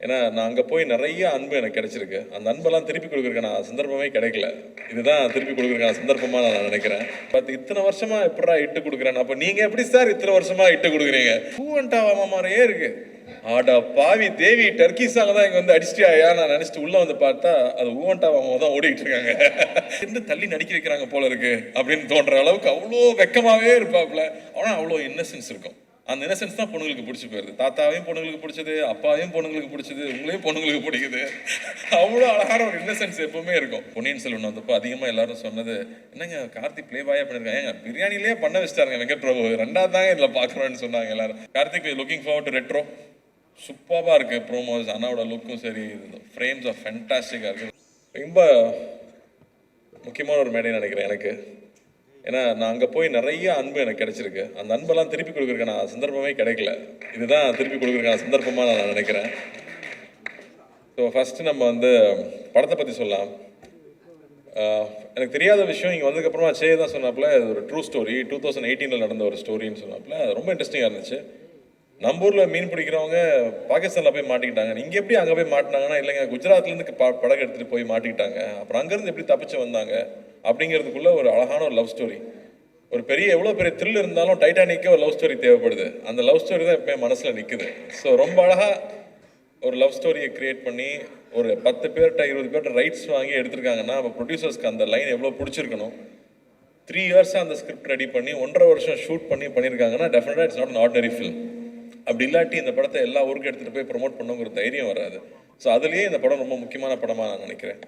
ஏன்னா நான் அங்கே போய் நிறைய அன்பு எனக்கு கிடைச்சிருக்கு. அந்த அன்பெல்லாம் திருப்பி கொடுக்குறதுக்கான சந்தர்ப்பமே கிடைக்கல. இதுதான் திருப்பி கொடுக்குறதுக்கான சந்தர்ப்பமாக நான் நினைக்கிறேன். இத்தனை வருஷமா எப்படா இட்டு கொடுக்குறேன். அப்போ நீங்கள் எப்படி சார் இத்தனை வருஷமா இட்டு கொடுக்குறீங்க? பூவன்டாவா மாதிரியே இருக்கு. ஆடா பாவி தேவி டர்க்கி சாங் தான் இங்கே வந்து அடிச்சிட்டியா நான் நினச்சிட்டு உள்ளே வந்து பார்த்தா அது ஊவன்டாவா தான் ஓடிக்கிட்டு இருக்காங்க. இருந்து தள்ளி நடிக்க வைக்கிறாங்க போல இருக்கு அப்படின்னு தோன்ற அளவுக்கு அவ்வளோ வெக்கமாகவே இருப்பாப்புல. ஆனால் அவ்வளோ இன்னசென்ஸ் இருக்கும். அந்த இன்னசென்ஸ் தான் பொண்ணுங்களுக்கு பிடிச்சி போயிருது. தாத்தாவையும் பொண்ணுங்களுக்கு பிடிச்சது, அப்பாவையும் பொண்ணுங்களுக்கு பிடிச்சது, உங்களையும் பொண்ணுங்களுக்கு பிடிக்குது. அவ்வளோ அழகான ஒரு இன்னசென்ஸ் எப்பவுமே இருக்கும். பொன்னியின் செல்வன் வந்தப்போ அதிகமாக எல்லாரும் சொன்னது என்னங்க கார்த்திக் பிளேபாயா பண்ணியிருக்காங்க. ஏங்க பிரியாணிலேயே பண்ண வச்சிட்டாருங்க வெங்கட் பிரபு. ரெண்டாவது தாங்க இதில் பார்க்குறோன்னு சொன்னாங்க எல்லாரும். Karthik looking forward to retro. சூப்பராக இருக்குது ப்ரோமோஸ். அண்ணாவோட லுக்கும் சரி, ஃப்ரேம்ஸ் ஆஃப் ஃபேண்டாஸ்டிக்காக இருக்குது. ரொம்ப முக்கியமான ஒரு மேடை நினைக்கிறேன் எனக்கு. ஏன்னா நான் அங்கே போய் நிறைய அன்பு எனக்கு கிடைச்சிருக்கு. அந்த அன்பெல்லாம் திருப்பி கொடுக்குறதுக்கான சந்தர்ப்பமே கிடைக்கல. இதுதான் திருப்பி கொடுக்குறதுக்கான சந்தர்ப்பமாக நான் நினைக்கிறேன். ஸோ ஃபஸ்ட்டு நம்ம வந்து படத்தை பற்றி சொல்லலாம். எனக்கு தெரியாத விஷயம் இங்கே வந்ததுக்கப்புறமா தான் சொன்னாப்புல இது ஒரு ட்ரூ ஸ்டோரி, 2018 நடந்த ஒரு ஸ்டோரின்னு சொன்னாப்புல. ரொம்ப இன்ட்ரெஸ்டிங்காக இருந்துச்சு. நம்ம ஊரில் மீன் பிடிக்கிறவங்க பாகிஸ்தானில் போய் மாட்டிக்கிட்டாங்க. இங்கே எப்படி அங்கே போய் மாட்டினாங்கன்னா, இல்லைங்க குஜராத்லேருந்து படகு எடுத்துகிட்டு போய் மாட்டிக்கிட்டாங்க. அப்புறம் அங்கேருந்து எப்படி தப்பிச்சு வந்தாங்க அப்படிங்கிறதுக்குள்ள ஒரு அழகான ஒரு லவ் ஸ்டோரி. ஒரு எவ்வளோ பெரிய த்ரில் இருந்தாலும் டைட்டானிக்கே ஒரு லவ் ஸ்டோரி தேவைப்படுது. அந்த லவ் ஸ்டோரி தான் எப்பவுமே மனசில் நிற்குது. ஸோ ரொம்ப அழகாக ஒரு லவ் ஸ்டோரியை க்ரியேட் பண்ணி ஒரு 10 பேர்கிட்ட 20 பேர்கிட்ட ரைட்ஸ் வாங்கி எடுத்திருக்காங்கன்னா அப்போ ப்ரொடியூசர்ஸ்க்கு அந்த லைன் எவ்வளோ பிடிச்சிருக்கணும். 3 இயர்ஸாக அந்த ஸ்கிரிப்ட் ரெடி பண்ணி 1.5 வருஷம் ஷூட் பண்ணியிருக்காங்கன்னா டெஃபினட்டாக it's not an ordinary film. அப்படி இல்லாட்டி இந்த படத்தை எல்லா ஊருக்கும் எடுத்துகிட்டு போய் ப்ரொமோட் பண்ணுங்கிற தைரியம் வராது. ஸோ அதுலேயே இந்த படம் ரொம்ப முக்கியமான படமாக நான் நினைக்கிறேன்.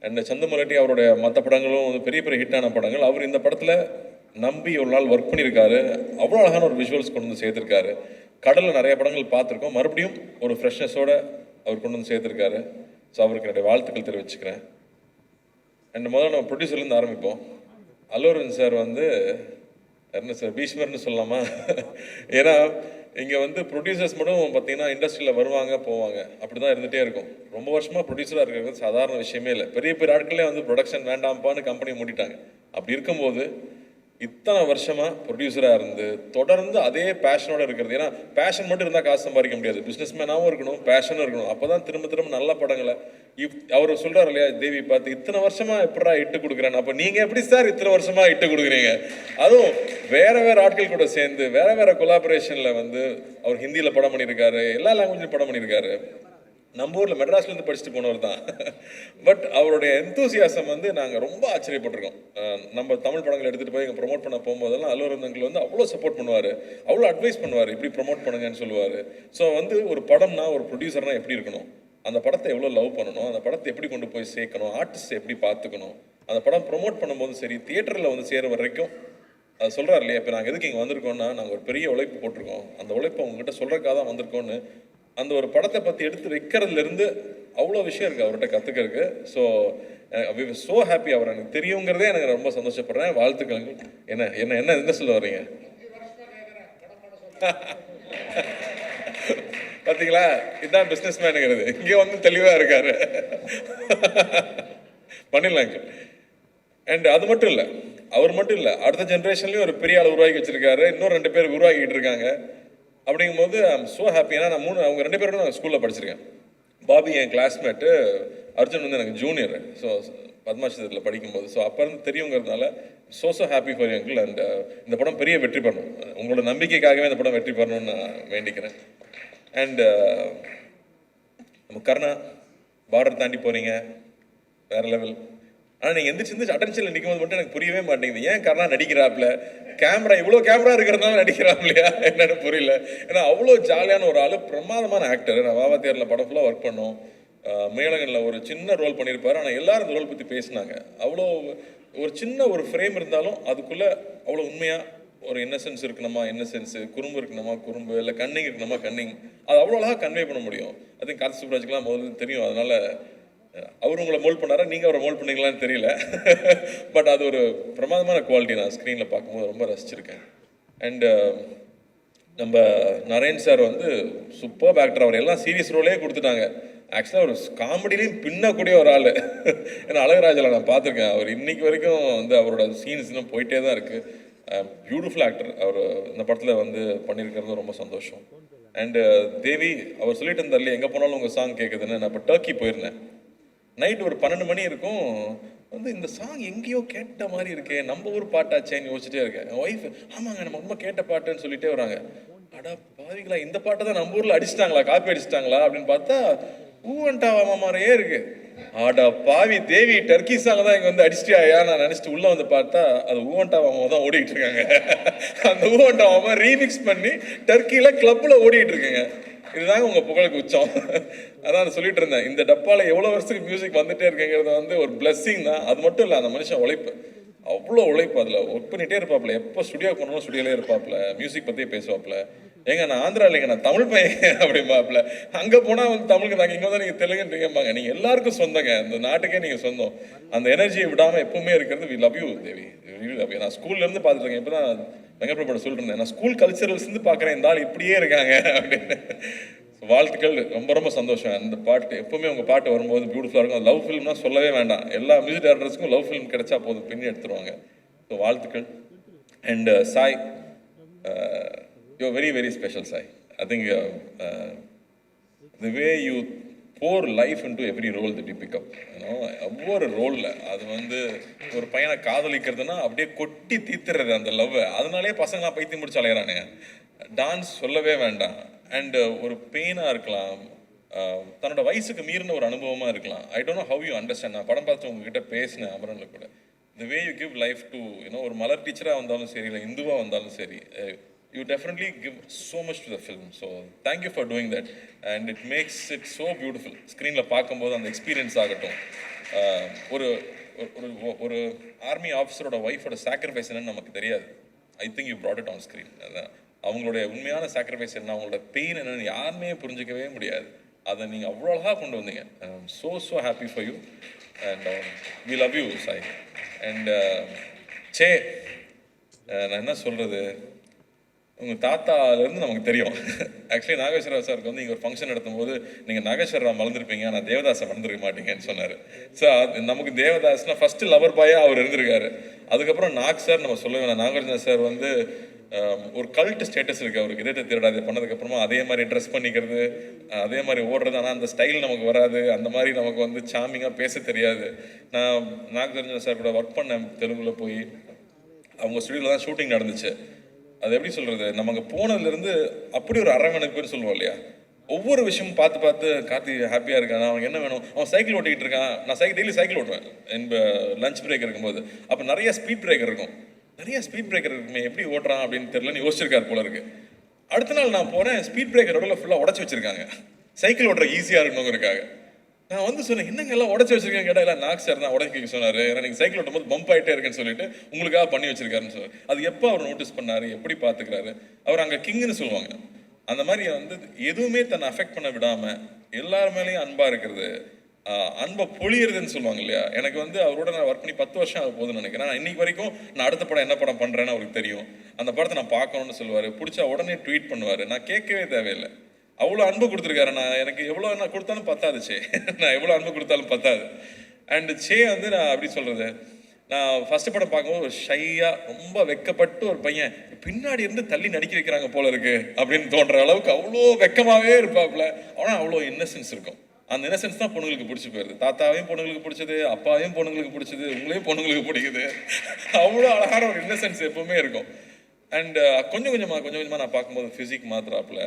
அண்ட் சந்திரமுலட்டி அவருடைய மற்ற படங்களும் வந்து பெரிய பெரிய ஹிட்டான படங்கள். அவர் இந்த படத்தில் நம்பி ஒரு நாள் ஒர்க் பண்ணியிருக்காரு. அவ்வளோ அழகான ஒரு விஷுவல்ஸ் கொண்டு வந்து சேர்த்துருக்காரு. கடலில் நிறைய படங்கள் பார்த்துருக்கோம். மறுபடியும் ஒரு ஃப்ரெஷ்னஸோடு அவர் கொண்டு வந்து சேர்த்துருக்காரு. ஸோ அவருக்கு என்னுடைய வாழ்த்துக்கள் தெரிவிச்சுக்கிறேன். அண்ட் முதல்ல நம்ம ப்ரொடியூசர்லேருந்து ஆரம்பிப்போம். அல்லு அர்ஜுன் சார் வந்து என்ன சார் பீஷ்மர்னு சொல்லலாமா? ஏன்னா இங்கே வந்து ப்ரொடியூசர்ஸ் மட்டும் பார்த்தீங்கன்னா இண்டஸ்ட்ரியில் வருவாங்க போவாங்க, அப்படி தான் இருந்துகிட்டே இருக்கும். ரொம்ப வருஷமாக ப்ரொடியூசராக இருக்கிறது சாதாரண விஷயமே இல்லை. பெரிய பெரிய ஆட்களே வந்து ப்ரொடக்ஷன் வேண்டாம்ப்பான்னு கம்பெனி மூடிட்டாங்க. அப்படி இருக்கும்போது இத்தனை வருஷமாக ப்ரொடியூசராக இருந்து தொடர்ந்து அதே பேஷனோடு இருக்கிறது. ஏன்னா பேஷன் மட்டும் இருந்தால் காசு சம்பாதிக்க முடியாது. பிஸ்னஸ்மேனாகவும் இருக்கணும், பேஷனும் இருக்கணும். அப்போ தான் திரும்ப திரும்ப நல்ல படங்களை அவர் சொல்கிறார் இல்லையா, தேவி பார்த்து இத்தனை வருஷமாக எப்படா இட்டு கொடுக்குறேன். அப்போ நீங்கள் எப்படி சார் இத்தனை வருஷமாக இட்டு கொடுக்குறீங்க? அதுவும் வேறு வேறு ஆட்கள் கூட சேர்ந்து வேறு வேறு கொலாபரேஷனில் வந்து அவர் ஹிந்தியில் படம் பண்ணியிருக்காரு, எல்லா லாங்குவேஜ்லையும் படம் பண்ணியிருக்காரு. நம்ம ஊரில் மெட்ராஸ்லேருந்து படிச்சுட்டு போனவர் தான். பட் அவருடைய எந்தூசியாசம் வந்து நாங்கள் ரொம்ப ஆச்சரியப்பட்டிருக்கோம். நம்ம தமிழ் படங்கள் எடுத்துகிட்டு போய் இங்கே ப்ரொமோட் பண்ண போகும்போதெல்லாம் அல்லு அர்ஜுன் வந்து அவ்வளோ சப்போர்ட் பண்ணுவார், அவ்வளோ அட்வைஸ் பண்ணுவார், இப்படி ப்ரொமோட் பண்ணுங்கன்னு சொல்லுவார். ஸோ வந்து ஒரு படம்னா ஒரு ப்ரொடியூசர்னால் எப்படி இருக்கணும், அந்த படத்தை எவ்வளோ லவ் பண்ணணும், அந்த படத்தை எப்படி கொண்டு போய் சேர்க்கணும், ஆர்டிஸ்ட் எப்படி பார்த்துக்கணும், அந்த படம் ப்ரொமோட் பண்ணும்போது சரி, தியேட்டரில் வந்து சேர வரைக்கும் அது சொல்கிறார் இல்லையா. இப்போ நாங்கள் எதுக்கு இங்கே வந்திருக்கோம்னா நாங்கள் ஒரு பெரிய உழைப்பு போட்டிருக்கோம், அந்த உழைப்பை உங்ககிட்ட சொல்கிறக்காக தான் வந்திருக்கோன்னு அந்த ஒரு படத்தை பற்றி எடுத்து வைக்கிறதுலேருந்து அவ்வளோ விஷயம் இருக்குது அவர்கிட்ட கற்றுக்கிறதுக்கு. So we were so happy. அவர் எனக்கு தெரியுங்கிறதே எனக்கு ரொம்ப சந்தோஷப்படுறேன். வாழ்த்துக்கள். என்ன என்ன என்ன என்ன சொல்ல வர்றீங்க? பார்த்தீங்களா, இதுதான் பிஸ்னஸ் மேனுங்கிறது. இங்கே வந்து தெளிவாக இருக்காரு. பண்ணிடலாங்க. அண்ட் அது மட்டும் இல்லை, அவர் மட்டும் இல்லை, அடுத்த ஜென்ரேஷன்லேயும் ஒரு பெரிய ஆள் உருவாக்கி வச்சுருக்காரு. இன்னும் 2 பேர் உருவாக்கிட்டு இருக்காங்க. அப்படிங்கும்போது ஐம் ஸோ ஹாப்பி. ஏன்னா நான் அவங்க 2 பேரும் நான் ஸ்கூலில் படிச்சிருக்கேன். பாபி என் கிளாஸ்மேட்டு, அர்ஜுன் வந்து எனக்கு ஜூனியர். ஸோ பத்மாட்சத்தில் படிக்கும்போது ஸோ அப்போ இருந்து தெரியுங்கிறதுனால so happy for you uncle. And இந்த படம் பெரிய வெற்றி பெறணும். உங்களோட நம்பிக்கைக்காகவே இந்த படம் வெற்றி பெறணும்னு நான் வேண்டிக்கிறேன். அண்டு நம்ம கர்ணா பார்டர் தாண்டி போகிறீங்க, வேறு லெவல். ஆனால் நீங்கள் எந்திரிச்சு அட்டென்ஷனில் நிற்கும் போது மட்டும் எனக்கு புரியவே மாட்டேங்குது. ஏன் கர்ணா நடிக்கிறாப்புல? கேமரா இவ்வளோ கேமரா இருக்கிறதுனால நடிக்கிறாப்லையா என்னன்னு புரியல. ஏன்னா அவ்வளோ ஜாலியான ஒரு ஆள், பிரமாதமான ஆக்டர். நான் வாவா தியேட்டரில் படம் ஃபுல்லாக ஒர்க் பண்ணோம். மேலகனில் ஒரு சின்ன ரோல் பண்ணியிருப்பார். ஆனால் எல்லாரும் இந்த ரோல் பற்றி பேசினாங்க. அவ்வளோ ஒரு சின்ன ஒரு ஃப்ரேம் இருந்தாலும் அதுக்குள்ளே அவ்வளோ உண்மையாக ஒரு இன்னசென்ஸ் இருக்கணுமா இன்னசென்ஸு, குறும்பு இருக்கணுமா குறும்பு, இல்லை கன்னிங் இருக்கணுமா கன்னிங், அது அவ்வளோ அழகாக கன்வே பண்ண முடியும். அது கார்த்திக் சுப்ராஜுக்கெலாம் முதல்ல தெரியும். அதனால் அவர் உங்களை மோல்ட் பண்ணாரா, நீங்கள் அவரை மோல்ட் பண்ணீங்களான்னு தெரியல. பட் அது ஒரு பிரமாதமான குவாலிட்டி. நான் ஸ்க்ரீனில் பார்க்கும்போது ரொம்ப ரசிச்சிருக்கேன். அண்டு நம்ம நரேன் சார் வந்து சூப்பர் ஆக்டர். அவர் எல்லாம் சீரியஸ் ரோலே கொடுத்துட்டாங்க. ஆக்சுவலாக ஒரு காமெடிலையும் பின்னக்கூடிய ஒரு ஆள். ஏன்னா அழகராஜில் நான் பார்த்துருக்கேன். அவர் இன்னைக்கு வரைக்கும் வந்து அவரோட சீன்ஸ் இன்னும் போயிட்டே தான் இருக்குது. Beautiful actor. அவர் இந்த படத்தில் வந்து பண்ணியிருக்கிறது ரொம்ப சந்தோஷம். அண்டு தேவி அவர் சொல்லிட்டு இருந்தார் இல்லையா எங்கே போனாலும் உங்கள் சாங் கேட்குதுன்னு. நான் இப்போ டர்க்கி போயிருந்தேன். நைட் ஒரு 12 மணி இருக்கும். வந்து இந்த சாங் எங்கேயோ கேட்ட மாதிரி இருக்கே, நம்ம ஊர் பாட்டாச்சேன்னு யோசிச்சுட்டே இருக்கேன். என் ஒய்ஃப் ஆமாங்க நம்ம ரொம்ப கேட்ட பாட்டுன்னு சொல்லிட்டே வராங்க. அடா பாவிங்களா, இந்த பாட்டை தான் நம்ம ஊரில் அடிச்சிட்டாங்களா, காப்பி அடிச்சிட்டாங்களா அப்படின்னு பார்த்தா ஊவன்டாவா மாதிரியே இருக்கு. ஆடா பாவி தேவி, டர்க்கி சாங் தான் இங்கே வந்து அடிச்சிட்டியா நான் நினச்சிட்டு உள்ளே வந்து பார்த்தா அது ஊவன்டாவாமா தான் ஓடிக்கிட்டு இருக்காங்க. அந்த ஊவன்டாவாமா ரீமிக்ஸ் பண்ணி டர்க்கியில் கிளப்பில் ஓடிக்கிட்டு இருக்குங்க. இதுதாங்க உங்கள் புகழுக்கு உச்சம். அதான் சொல்லிட்டு இருந்தேன், இந்த டப்பாவில் எவ்வளோ வருஷத்துக்கு மியூசிக் வந்துட்டே இருக்குங்கிறது வந்து ஒரு பிளஸ்ஸிங் தான். அது மட்டும் இல்லை, அந்த மனுஷன் உழைப்பு, அவ்வளோ உழைப்பு, அதில் ஒர்க் பண்ணிகிட்டே இருப்பாப்புல. எப்போ ஸ்டுடியோ போனாலும் ஸ்டுடியோலே இருப்பாப்புல, மியூசிக் பற்றியே பேசுவாப்புல. ஏங்க நான் ஆந்திரா இல்லைங்க, நான் தமிழ் பையன் அப்படிம்பாப்புல. அங்கே போனால் வந்து தமிழுக்கு நாங்கள் இங்கே வந்து நீங்கள் தெலுங்குன்றீங்கம்பாங்க. நீங்கள் எல்லாருக்கும் சொந்தங்க, இந்த நாட்டுக்கே நீங்கள் சொந்தம். அந்த எனர்ஜியை விடாமல் எப்பவுமே இருக்கிறது we love you Devi, we love you. நான் ஸ்கூல்லேருந்து பார்த்துட்டு இருக்கேன். இப்போ தான் வெங்கட்பிரபு சொல்லிட்டு இருந்தேன், நான் ஸ்கூல் கல்ச்சரல்ஸ்லேருந்து பார்க்குறேன் இந்த ஆள் இப்படியே இருக்காங்க அப்படின்னு. வாழ்த்துக்கள், ரொம்ப ரொம்ப சந்தோஷம். அந்த பாட்டு எப்பவுமே உங்கள் பாட்டு வரும்போது பியூட்டிஃபுல்லாக இருக்கும். லவ் ஃபிலிம்னா சொல்லவே வேண்டாம், எல்லா மியூசிக் டேரக்டர்ஸ்க்கும் லவ் ஃபிலிம் கிடைச்சா போதும், பின்னி எடுத்துருவாங்க. ஸோ வாழ்த்துக்கள். And Sai, you very very special Sai. I think the way you pour life into every role that you pick up, ஒவ்வொரு ரோலில் அது வந்து ஒரு பையனை காதலிக்கிறதுனா அப்படியே கொட்டி தீத்துறது அந்த லவ். அதனாலே பசங்களாம் பைத்தியம் முடிச்சு அலையிறானுங்க. டான்ஸ் சொல்லவே வேண்டாம். அண்ட் ஒரு பெயினாக இருக்கலாம், தன்னோட வயசுக்கு மீறின ஒரு அனுபவமாக இருக்கலாம். I don't know how you understand. நான் படம் பார்த்து உங்ககிட்ட பேசினேன் அமரனில் கூட. The way you give life to ஒரு மலர் டீச்சராக வந்தாலும் சரி, இல்லை இந்துவாக வந்தாலும் சரி, you definitely give so much to the film. So thank you for doing that, and it makes it so beautiful. ஸ்க்ரீனில் பார்க்கும்போது அந்த எக்ஸ்பீரியன்ஸ் ஆகட்டும், ஒரு ஒரு ஆர்மி ஆஃபீஸரோட ஒய்ஃபோட சாக்ரிஃபைஸ் என்னன்னு நமக்கு தெரியாது. I think you brought it on screen. அவங்களுடைய உண்மையான சாக்ரிஃபைஸ் என்ன, அவங்களோட பெயின் என்னன்னு யாருமே புரிஞ்சிக்கவே முடியாது. அதை நீங்கள் அவ்வளோ அழகாக கொண்டு வந்தீங்க. So happy for you and we love you Sai. And say, நான் என்ன சொல்கிறது, உங்கள் தாத்தாலேருந்து நமக்கு தெரியும். ஆக்சுவலி நாகேஸ்வரராவ் சாருக்கு வந்து இங்கே ஒரு ஃபங்க்ஷன் நடத்தும் போது நீங்கள் நாகேஸ்வரராவ் மறந்துருப்பீங்க, ஆனால் தேவதாஸை மறந்துருக்க மாட்டீங்கன்னு சொன்னார். ஸோ நமக்கு தேவதாஸ்னால் ஃபஸ்ட்டு லவர் பாயாக அவர் இருந்திருக்காரு. அதுக்கப்புறம் நாக் சார் நம்ம சொல்ல வேணாம். நாகார்ஜுனா சார் வந்து ஒரு கல்ட் ஸ்டேட்டஸ் இருக்குது அவருக்கு. இதே திருடாது பண்ணதுக்கப்புறமா அதே மாதிரி ட்ரெஸ் பண்ணிக்கிறது, அதே மாதிரி ஓடுறது. ஆனால் அந்த ஸ்டைல் நமக்கு வராது, அந்த மாதிரி நமக்கு வந்து சாமிங்காக பேச தெரியாது. நான் நாகார்ஜுனா சார் கூட ஒர்க் பண்ணேன் தெலுங்குல போய். அவங்க ஸ்டுடியோவில் தான் ஷூட்டிங் நடந்துச்சு. அது எப்படி சொல்கிறது, நம்ம அங்கே போனதுலேருந்து அப்படி ஒரு அரவணைப்புன்னு சொல்லுவோம் இல்லையா. ஒவ்வொரு விஷயமும் பார்த்து பார்த்து கார்த்தி ஹாப்பியாக இருக்கான், அவனுக்கு என்ன வேணும், அவன் சைக்கிள் ஓட்டிகிட்டு இருக்கான். நான் டெய்லி சைக்கிள் ஓட்டுவேன் லஞ்ச் பிரேக் இருக்கும்போது. அப்போ நிறைய ஸ்பீட் பிரேக்கர் இருக்கும். நிறைய ஸ்பீட் பிரேக்கர் இருக்குமே, எப்படி ஓட்டுறான் அப்படின்னு தெரியலன்னு யோசிச்சிருக்காரு போல இருக்கு. அடுத்த நாள் நான் போனேன், ஸ்பீட் பிரேக்கர் ரோடில் ஃபுல்லாக உடச்சி வச்சிருக்காங்க, சைக்கிள் ஓட்டுற ஈஸியாக இருக்கணுங்கிறக்காக. நான் வந்து சொன்னேன், என்னங்க எல்லாம் உடச்சி வச்சிருக்கேன் கேட்டால், இல்லை நாக் சார் தான் உடச்சி சொன்னார், ஏன்னா நீங்கள் சைக்கிள் ஓட்டும் போது பம்ப் ஆகிட்டே இருக்குன்னு சொல்லிட்டு உங்களுக்காக பண்ணி வச்சிருக்காருன்னு சொன்னார். அது எப்போ அவர் நோட்டீஸ் பண்ணார், எப்படி பார்த்துக்கிறாரு அவர். அங்கே கிங்குன்னு சொல்லுவாங்க. அந்த மாதிரி வந்து எதுவுமே தன்னை அஃபெக்ட் பண்ண விடாமல் எல்லார் மேலேயும் அன்பாக இருக்கிறது, அன்பை பொழியறதுன்னு சொல்லுவாங்க இல்லையா. எனக்கு வந்து அவரோட நான் ஒர்க் பண்ணி 10 வருஷம் ஆக போகுதுன்னு நினைக்கிறேன். நான் இன்னைக்கு வரைக்கும் நான் அடுத்த படம் என்ன படம் பண்ணுறேன்னு அவருக்கு தெரியும். அந்த படத்தை நான் பார்க்கணுன்னு சொல்லுவார், பிடிச்சா உடனே ட்வீட் பண்ணுவார். நான் கேட்கவே தேவையில்லை, அவ்வளோ அன்பு கொடுத்துருக்காரு. நான் எனக்கு எவ்வளோ நான் கொடுத்தாலும் பத்தாது சே, நான் எவ்வளோ அன்பு கொடுத்தாலும் பத்தாது. அண்டு சே வந்து நான் அப்படி சொல்கிறது, நான் ஃபஸ்ட்டு படம் பார்க்கும்போது ஒரு ஷையாக ரொம்ப வெக்கப்பட்டு ஒரு பையன் பின்னாடி இருந்து தள்ளி நடிக்க வைக்கிறாங்க போல இருக்கு அப்படின்னு தோன்ற அளவுக்கு அவ்வளோ வெக்கமாகவே இருப்பாப்புல. ஆனால் அவ்வளோ இன்னசென்ஸ் இருக்கும். அந்த இன்னசென்ஸ் தான் பொண்ணுங்களுக்கு பிடிச்சி போயிருது. தாத்தாவையும் பொண்ணுங்களுக்கு பிடிச்சது, அப்பாவையும் பொண்ணுங்களுக்கு பிடிச்சது, உங்களையும் பொண்ணுங்களுக்கு பிடிக்குது. அவ்வளோ அழகான ஒரு இன்னசென்ஸ் எப்பவுமே இருக்கும். அண்ட் கொஞ்சம் கொஞ்சமாக நான் பார்க்கும்போது ஃபிசிக் மாத்திராப்புல.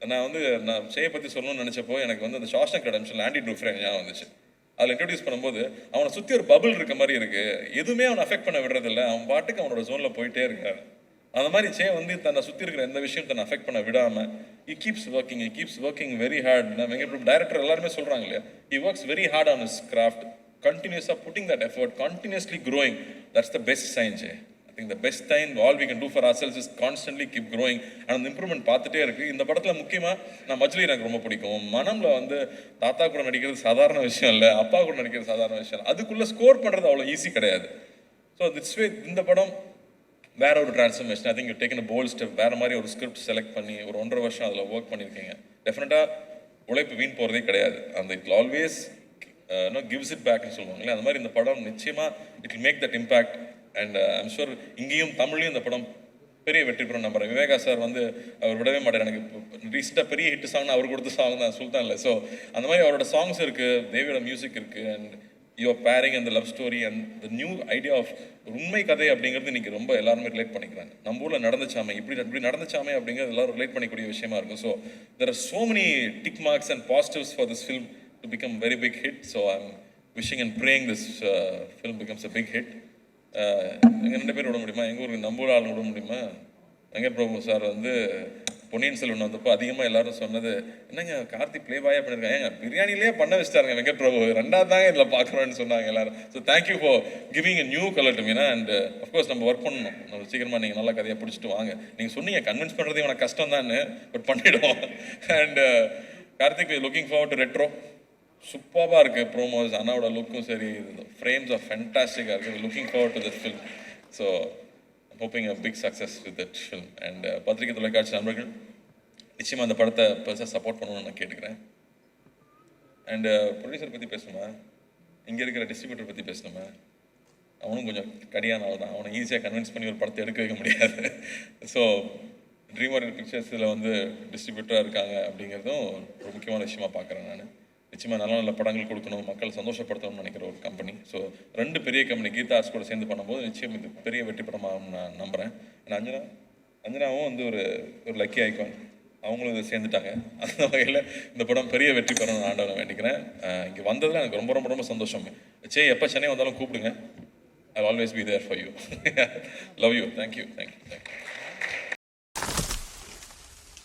நான் வந்து நான் ஷேயை பற்றி சொல்லணும்னு நினச்சப்போ எனக்கு வந்து அந்த ஷாஸ்டக் ரெடெம்ப்ஷன் ஆண்டி ட்ரூஃப்ரேம் ஞாபகம் வந்துச்சு. அதில் இன்ட்ரடியூஸ் பண்ணும்போது அவனை சுற்றி ஒரு பபிள் இருக்க மாதிரி இருக்குது, எதுவுமே அவனை அஃபெக்ட் பண்ண விடுறதில்ல, அவன் பாட்டுக்கு அவனோட ஜோனில் போயிட்டே இருக்காரு. அந்த மாதிரி சே வந்து தன்னை சுற்றி இருக்கிற எந்த விஷயம் தன்னை அஃபெக்ட் பண்ண விடாமல் he keeps working very hard. நான் வெங்கட் டைரக்டர் எல்லாருமே சொல்கிறாங்க இல்லையா, he works very hard on his craft, continuously putting that effort, continuously growing. That's the best sign, Jay. I think the best sign all we can do for ourselves is constantly keep growing and அந்த improvement பார்த்துட்டே இருக்குது. இந்த படத்தில் முக்கியமாக நான் மஜ்லி எனக்கு ரொம்ப பிடிக்கும். மனம்ல வந்து தாத்தா கூட நடிக்கிறது சாதாரண விஷயம் இல்லை, அப்பா கூட நடிக்கிறது சாதாரண விஷயம் இல்லை. அதுக்குள்ளே ஸ்கோர் பண்ணுறது அவ்வளோ ஈஸி கிடையாது. ஸோ திஸ் வே இந்த படம் வேற ஒரு transformation. I think you taken a bolt step. வேறு மாதிரி ஒரு ஸ்கிரிப்ட் செலக்ட் பண்ணி ஒரு 1.5 வருஷம் அதில் ஒர்க் பண்ணியிருக்கீங்க. டெஃபினட்டாக உழைப்பு வீண் போகிறதே கிடையாது. அந்த இட் ஆல்வேஸ் கிவ்ஸ் இட் பேக்னு சொல்லுவாங்களே, அந்த மாதிரி இந்த படம் நிச்சயமாக it will make that impact. And I'm sure இங்கேயும் தமிழ்லையும் இந்த படம் பெரிய வெற்றி பெறும் நம்புறேன். விவேகா சார் வந்து அவர் விடவே மாட்டார். எனக்கு ரீசெண்டாக பெரிய ஹிட் சாங்னா அவர் கொடுத்த சாங் தான் சுல்தான்ல. ஸோ அந்த மாதிரி அவரோட சாங்ஸ் இருக்குது, தேவியோட மியூசிக் இருக்குது, அண்ட் யுவர் பேரிங் அந்த love story and the new idea of உண்மை கதை அப்படிங்கிறது இன்றைக்கி ரொம்ப எல்லாருமே ரிலேட் பண்ணிக்கிறாங்க. நம்ம ஊரில் நடந்துச்சாமே, இப்படி நடந்துச்சாமே அப்படிங்கிறது எல்லாரும் ரிலேட் பண்ணிக்கூடிய விஷயமா இருக்கும். So there are so many tick marks and positives for this film to become very big hit. So I am wishing and praying this film becomes a big hit. எங்கள் 2 பேர் விட முடியுமா? எங்கள் ஊருக்கு நம்ம ஊர் ஆள் விட முடியுமா? வெங்கட் பிரபு சார் வந்து பொன்னியின் செல்வன் வந்தப்போ அதிகமாக எல்லாரும் சொன்னது, என்னங்க கார்த்தி ப்ளே பாயாக பண்ணியிருக்காங்க, ஏங்க பிரியாணிலே பண்ண வச்சுட்டாருங்க வெங்கட் பிரபு, 2வது தாங்க இதில் பார்க்குறோன்னு சொன்னாங்க எல்லாரும். So thank you for giving a new colour to Meena. And of course நம்ம ஒர்க் பண்ணணும். நம்ம சீக்கிரமாக நீங்கள் நல்லா கதையாக பிடிச்சிட்டு வாங்க. நீங்கள் சொன்னீங்க கன்வின்ஸ் பண்ணுறதே எனக்கு கஷ்டம் தான், பட் பண்ணிவிடுவோம். And Karthik looking forward to retro. சூப்பராக இருக்குது ப்ரோமோஸ், அண்ணாவோட லுக்கும் சரி, ஃப்ரேம்ஸ் ஆஃப் ஃபேண்டாஸ்டிக்காக இருக்குது. Looking forward to this film. So hoping a big success with that film. And பத்திரிகை தொலைக்காட்சி நண்பர்கள் நிச்சயமாக அந்த படத்தை பெருசாக சப்போர்ட் பண்ணணும்னு நான் கேட்டுக்கிறேன். அண்டு ப்ரொடியூசர் பற்றி பேசணுமா, இங்கே இருக்கிற டிஸ்ட்ரிபியூட்டர் பற்றி பேசணுமா? அவனும் கொஞ்சம் கடியான ஆள் தான். அவனை ஈஸியாக கன்வின்ஸ் பண்ணி ஒரு படத்தை எடுக்க வைக்க முடியாது. ஸோ ட்ரீம் வாரியர் பிக்சர்ஸில் வந்து டிஸ்ட்ரிபியூட்டராக இருக்காங்க அப்படிங்கிறதும் ஒரு முக்கியமான விஷயமா பார்க்குறேன் நான். நிச்சயமாக நல்ல நல்ல படங்கள் கொடுக்கணும், மக்கள் சந்தோஷப்படுத்தணும்னு நினைக்கிற ஒரு கம்பெனி. ஸோ 2 பெரிய கம்பெனி கீதா ஆர்ட்ஸ் கூட சேர்ந்து பண்ணும்போது நிச்சயம் இது பெரிய வெற்றி படமாக நான் நம்புகிறேன். ஏன்னா அஞ்சனாவும் வந்து ஒரு லக்கி ஐக்கான், அவங்களும் இதை சேர்ந்துட்டாங்க. அந்த வகையில் இந்த படம் பெரிய வெற்றி பெறணும்னு ஆண்டவனை வேண்டிக்கிறேன். இங்கே வந்ததில் எனக்கு ரொம்ப ரொம்ப ரொம்ப சந்தோஷம். எப்போ சென்னை வந்தாலும் கூப்பிடுங்க. I always be there for you. Love you. Thank you.